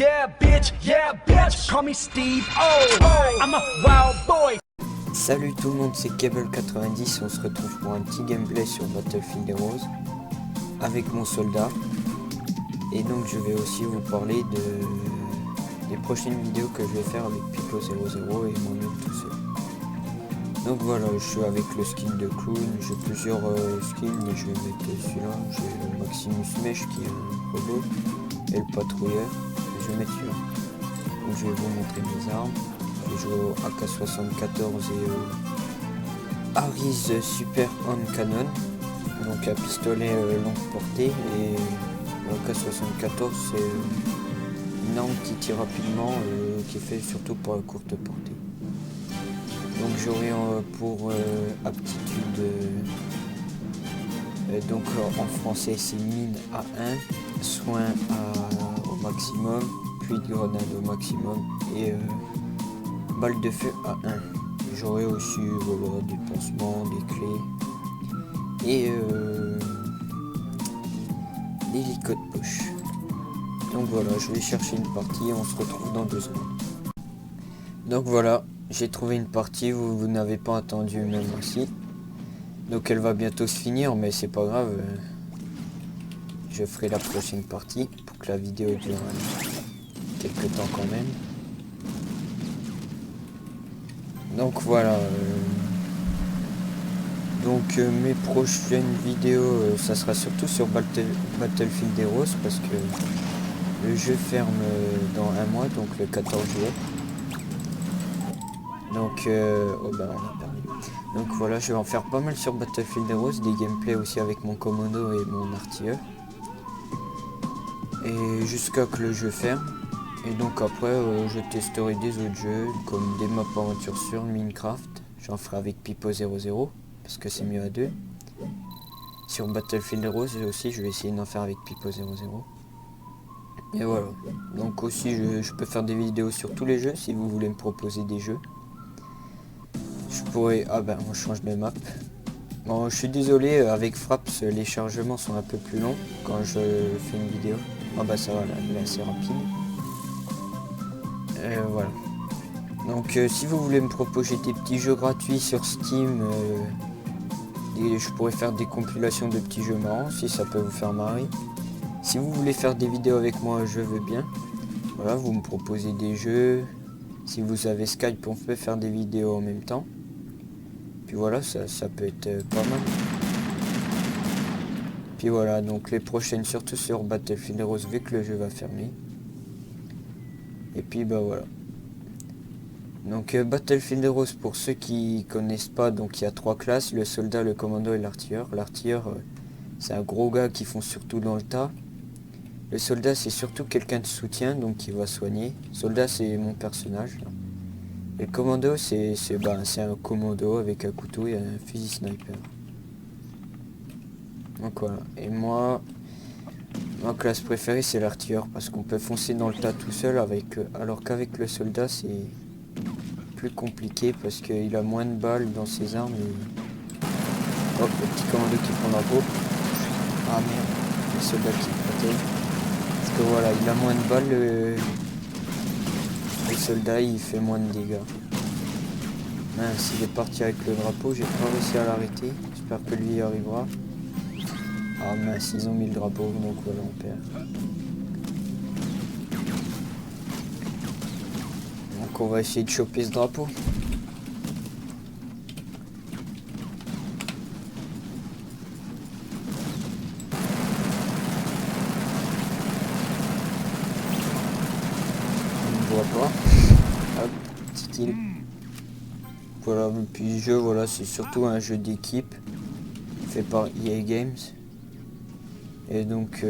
Yeah, bitch, call me Steve. Oh, I'm a wild boy. Salut tout le monde, c'est Cable90 et on se retrouve pour un petit gameplay sur Battlefield Heroes avec mon soldat. Et donc je vais aussi vous parler des prochaines vidéos que je vais faire avec Pipo00 et moi-même tout seul. Donc voilà, je suis avec le skin de clown, j'ai plusieurs skins, mais je vais mettre celui-là. J'ai le Maximus Mesh qui est un robot et le patrouilleur, je vais mettre celui-là. Donc je vais vous montrer mes armes. Je joue au AK-74 et Harris Super Hand Cannon, donc un pistolet longue portée, et le AK-74 c'est une arme qui tire rapidement, qui est fait surtout pour la courte portée. Donc j'aurai pour aptitude, donc en français c'est mine à 1, soin au maximum, puis de grenade au maximum et balle de feu à 1. J'aurai aussi voilà, des pansements, des clés et des licots de poche. Donc voilà, je vais chercher une partie et on se retrouve dans 2 secondes. Donc voilà, j'ai trouvé une partie, vous n'avez pas attendu même aussi. Donc elle va bientôt se finir, mais c'est pas grave. Je ferai la prochaine partie pour que la vidéo dure quelques temps quand même. Donc voilà. Mes prochaines vidéos, ça sera surtout sur Battlefield Heroes parce que le jeu ferme dans 1 mois, donc le 14 juillet. Donc, oh ben, on a perdu. Donc voilà, je vais en faire pas mal sur Battlefield Heroes, des gameplays aussi avec mon commando et mon artilleur. Et jusqu'à que le jeu ferme. Et donc après, je testerai des autres jeux, comme des maps aventure sur Minecraft. J'en ferai avec Pipo00, parce que c'est mieux à 2. Sur Battlefield Heroes aussi, je vais essayer d'en faire avec Pipo00. Et voilà. Donc aussi, je peux faire des vidéos sur tous les jeux, si vous voulez me proposer des jeux. Je pourrais... Ah ben, on change de map. Bon, je suis désolé, avec Fraps, les chargements sont un peu plus longs quand je fais une vidéo. Ah bah ça va, là, il est assez rapide. Voilà. Donc si vous voulez me proposer des petits jeux gratuits sur Steam, je pourrais faire des compilations de petits jeux marrants, si ça peut vous faire marrer. Si vous voulez faire des vidéos avec moi, je veux bien. Voilà, vous me proposez des jeux. Si vous avez Skype, on peut faire des vidéos en même temps. Puis voilà, ça peut être pas mal. Puis voilà, donc les prochaines surtout sur Battlefield Heroes vu que le jeu va fermer. Et puis bah voilà. Donc Battlefield Heroes, pour ceux qui connaissent pas, donc il y a 3 classes, le soldat, le commando et l'artilleur. L'artilleur c'est un gros gars qui font surtout dans le tas. Le soldat c'est surtout quelqu'un de soutien, donc qui va soigner. Le soldat c'est mon personnage. Et le commando c'est un commando avec un couteau et un fusil sniper. Donc voilà. Et moi, ma classe préférée c'est l'artilleur parce qu'on peut foncer dans le tas tout seul alors qu'avec le soldat c'est plus compliqué parce qu'il a moins de balles dans ses armes. Et... hop, le petit commando qui prend la peau. Ah merde, le soldat qui protège. Parce que voilà, il a moins de balles, le soldat il fait moins de dégâts. Mince, il est parti avec le drapeau, j'ai pas réussi à l'arrêter. J'espère que lui y arrivera. Ah mince, ils ont mis le drapeau, donc voilà, on perd. Donc on va essayer de choper ce drapeau. On ne voit pas. Hop, petit kill. Voilà, puis le jeu, voilà, c'est surtout un jeu d'équipe fait par EA Games. Et donc,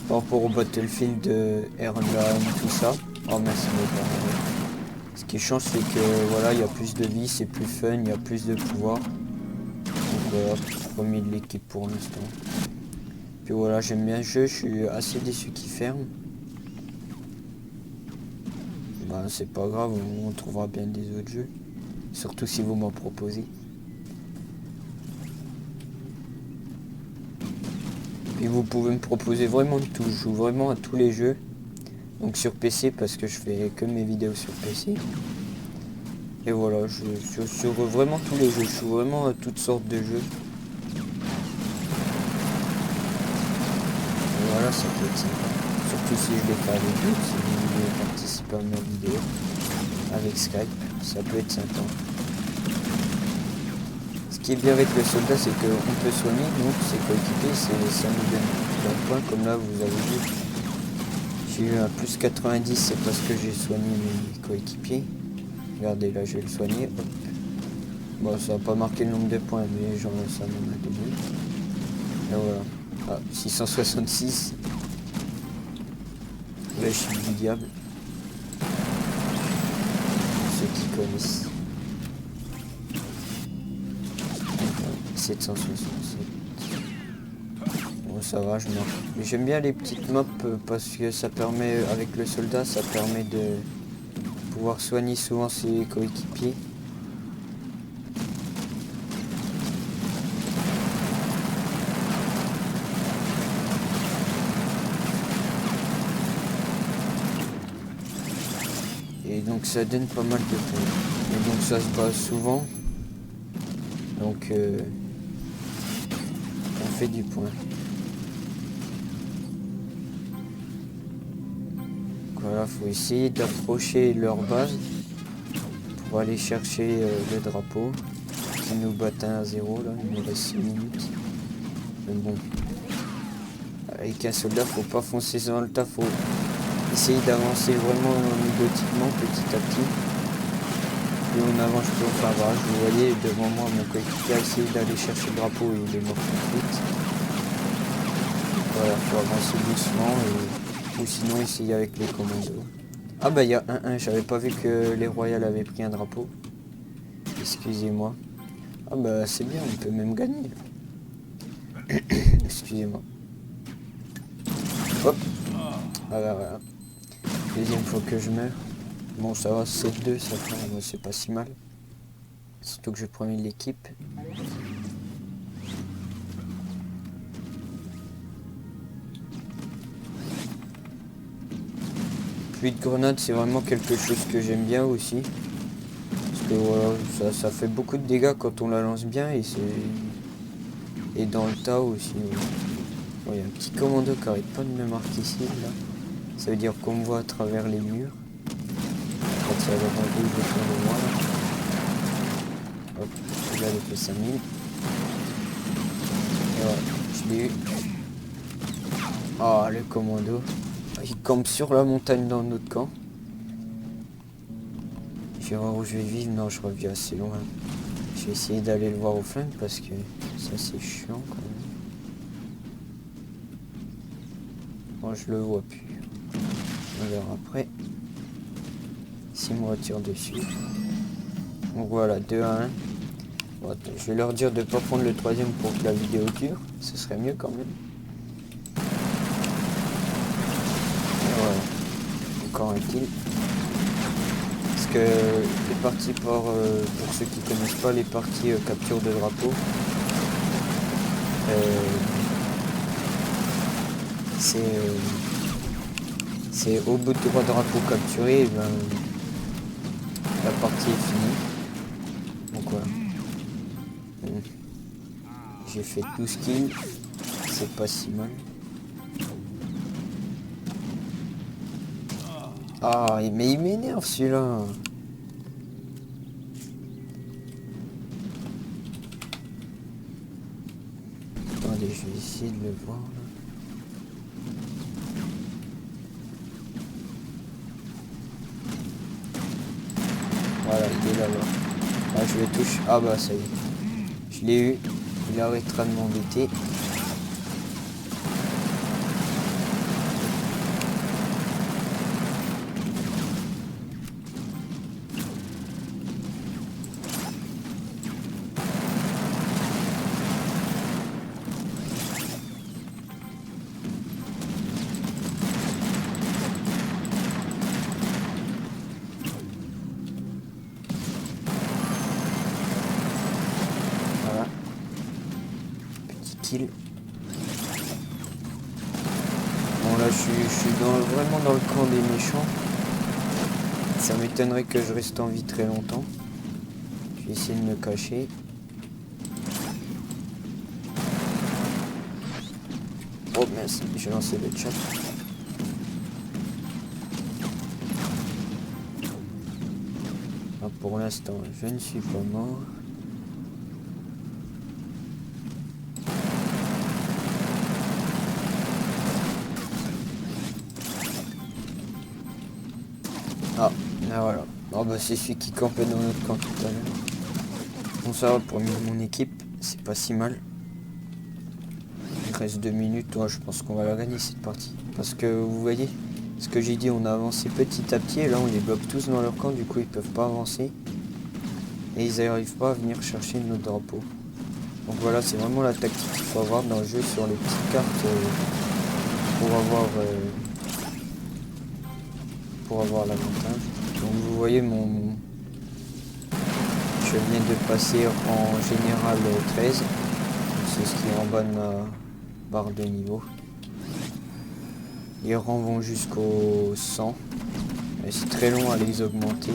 par rapport au Battlefield Airline, tout ça. Oh merci. Ce qui change, c'est que voilà, il y a plus de vie, c'est plus fun, il y a plus de pouvoir. Donc voilà, premier de l'équipe pour l'instant. Puis voilà, j'aime bien le jeu, je suis assez déçu qu'il ferme. Bah c'est pas grave, on trouvera bien des autres jeux. Surtout si vous m'en proposez. Et vous pouvez me proposer vraiment de tout. Je joue vraiment à tous les jeux. Donc sur PC parce que je fais que mes vidéos sur PC. Et voilà, je sur vraiment tous les jeux. Je joue vraiment à toutes sortes de jeux. Et voilà, ça peut être sympa. Surtout si je les fais avec vous, si vous voulez participer à mes vidéos avec Skype, ça peut être sympa. Ce qui est bien avec le soldat, c'est qu'on peut soigner, donc ses coéquipiers, ça nous donne plein de points, comme là vous avez vu. J'ai eu un plus 90, c'est parce que j'ai soigné mes coéquipiers. Regardez, là je vais le soigner, hop. Bon, ça n'a pas marqué le nombre de points, mais genre ça m'en a donné. Et voilà. Ah, 666. Là je suis du diable. Ceux qui connaissent. 767. Bon, ça va, je marque. J'aime bien les petites mobs parce que ça permet, avec le soldat, ça permet de pouvoir soigner souvent ses coéquipiers. Et donc ça donne pas mal de points. Et donc ça se passe souvent. Donc on fait du point. Voilà, faut essayer d'approcher leur base pour aller chercher le drapeau. Ils nous battent 1-0 là, il nous reste 6 minutes. Mais bon. Avec un soldat, faut pas foncer dans le tas, faut essayer d'avancer vraiment méthodiquement petit à petit. Plus on avance, plus on fait barrage. Vous voyez devant moi mon coéquipier a essayé d'aller chercher le drapeau et il est mort tout de suite. Voilà, faut avancer doucement ou sinon essayer avec les commandos. Ah bah il y a 1-1, j'avais pas vu que les Royals avaient pris un drapeau. Excusez-moi. Ah bah c'est bien, on peut même gagner. Excusez-moi. Hop. Ah bah voilà. Deuxième fois que je meurs. Bon ça va, 7-2, ça fait, c'est pas si mal. Surtout que je promets l'équipe. Pluie de grenades, c'est vraiment quelque chose que j'aime bien aussi. Parce que voilà, ça fait beaucoup de dégâts quand on la lance bien et c'est. Et dans le tas aussi. Bon, il y a un petit commando qui arrête pas de me marquer ici, là. Ça veut dire qu'on me voit à travers les murs. Quand il y a le rouge autour de moi, là. Hop, là, il fait 5000. Et voilà, je l'ai eu. Ah, le commando. Il campe sur la montagne dans notre camp. Je vais voir où je vais vivre. Non, je reviens assez loin. Je vais essayer d'aller le voir au flingue parce que ça c'est chiant quand même. Moi je le vois plus. On verra après. S'il me retire dessus. Donc voilà, 2-1. Bon, je vais leur dire de ne pas prendre le troisième pour que la vidéo dure. Ce serait mieux quand même. Et voilà. Encore un kill. Parce que les parties pour ceux qui connaissent pas les parties capture de drapeau, c'est au bout de 3 drapeaux capturés, ben, la partie est finie. Donc voilà. J'ai fait 12 kills, c'est pas si mal. Ah, mais il m'énerve celui-là. Attendez, je vais essayer de le voir là. Voilà, il est là-bas. Ah, je le touche. Ah bah ça y est. Je l'ai eu. Il arrêtera de m'embêter. Kill. je suis vraiment dans le camp des méchants. Ça m'étonnerait que je reste en vie très longtemps. Je vais essayer de me cacher. Oh mince, j'ai lancé le chat. Ah, pour l'instant, je ne suis pas mort. Ah, là voilà. Oh bah c'est celui qui campait dans notre camp tout à l'heure. Bon ça va pour mon équipe, c'est pas si mal. Il reste 2 minutes, ouais, je pense qu'on va la gagner cette partie. Parce que vous voyez, ce que j'ai dit, on a avancé petit à petit et là on les bloque tous dans leur camp, du coup ils peuvent pas avancer. Et ils n'arrivent pas à venir chercher notre drapeau. Donc voilà, c'est vraiment la tactique qu'il faut avoir dans le jeu sur les petites cartes pour avoir l'avantage. Donc vous voyez je viens de passer en général 13. C'est ce qui est en bas de ma barre de niveau. Les rangs vont jusqu'au 100. Et c'est très long à les augmenter.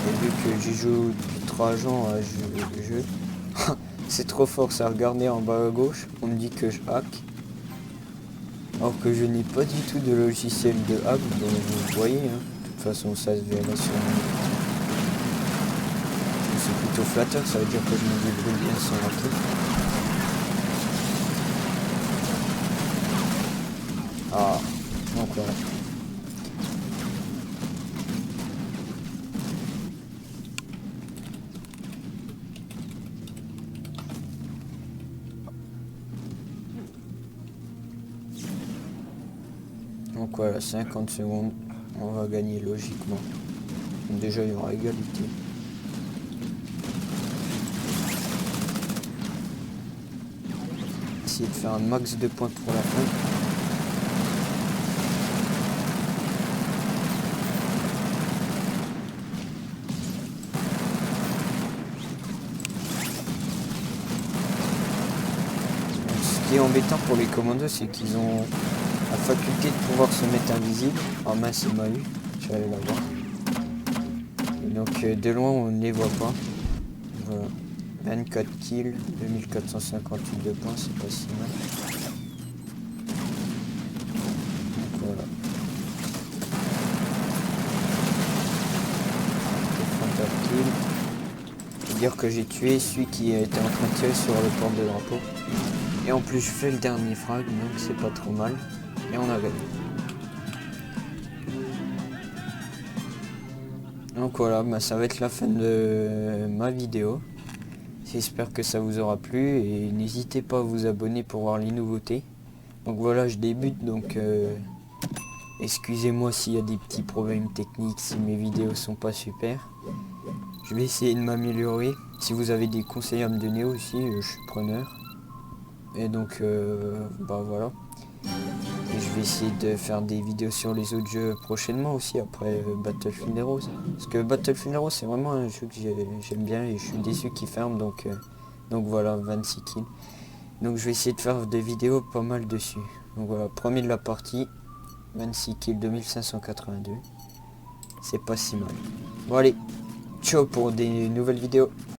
Et vu que j'y joue depuis 3 ans à ce jeu, c'est trop fort ça. Regardez en bas à gauche, on me dit que je hack. Alors que je n'ai pas du tout de logiciel de hack, donc vous voyez, hein. De toute façon ça se verra sur moi. C'est plutôt flatteur, ça veut dire que je me débrouille bien sans hacker. Ah, donc voilà. Donc voilà, 50 secondes, on va gagner logiquement. Donc déjà il y aura égalité. Essayer de faire un max de points pour la fin. Donc, ce qui est embêtant pour les commandos, c'est qu'ils ont la faculté de pouvoir se mettre invisible. Ah mince, il m'a eu, j'allais la voir. Et donc de loin on ne les voit pas. Voilà. 24 kills, 2458 de points, c'est pas si mal. Donc voilà. Kill. Dire que j'ai tué celui qui était en train de tirer sur le porte de drapeau. Et en plus je fais le dernier frag, donc c'est pas trop mal. Et on a gagné. Donc voilà, bah ça va être la fin de ma vidéo. J'espère que ça vous aura plu et n'hésitez pas à vous abonner pour voir les nouveautés. Donc voilà, je débute, donc excusez-moi s'il y a des petits problèmes techniques, si mes vidéos sont pas super. Je vais essayer de m'améliorer. Si vous avez des conseils à me donner aussi, je suis preneur. Et donc bah voilà. Et je vais essayer de faire des vidéos sur les autres jeux prochainement aussi, après Battlefield Heroes. Parce que Battlefield Heroes c'est vraiment un jeu que j'aime bien et je suis déçu qu'il ferme, donc voilà, 26 kills. Donc je vais essayer de faire des vidéos pas mal dessus. Donc voilà, premier de la partie, 26 kills, 2582. C'est pas si mal. Bon allez, ciao pour des nouvelles vidéos.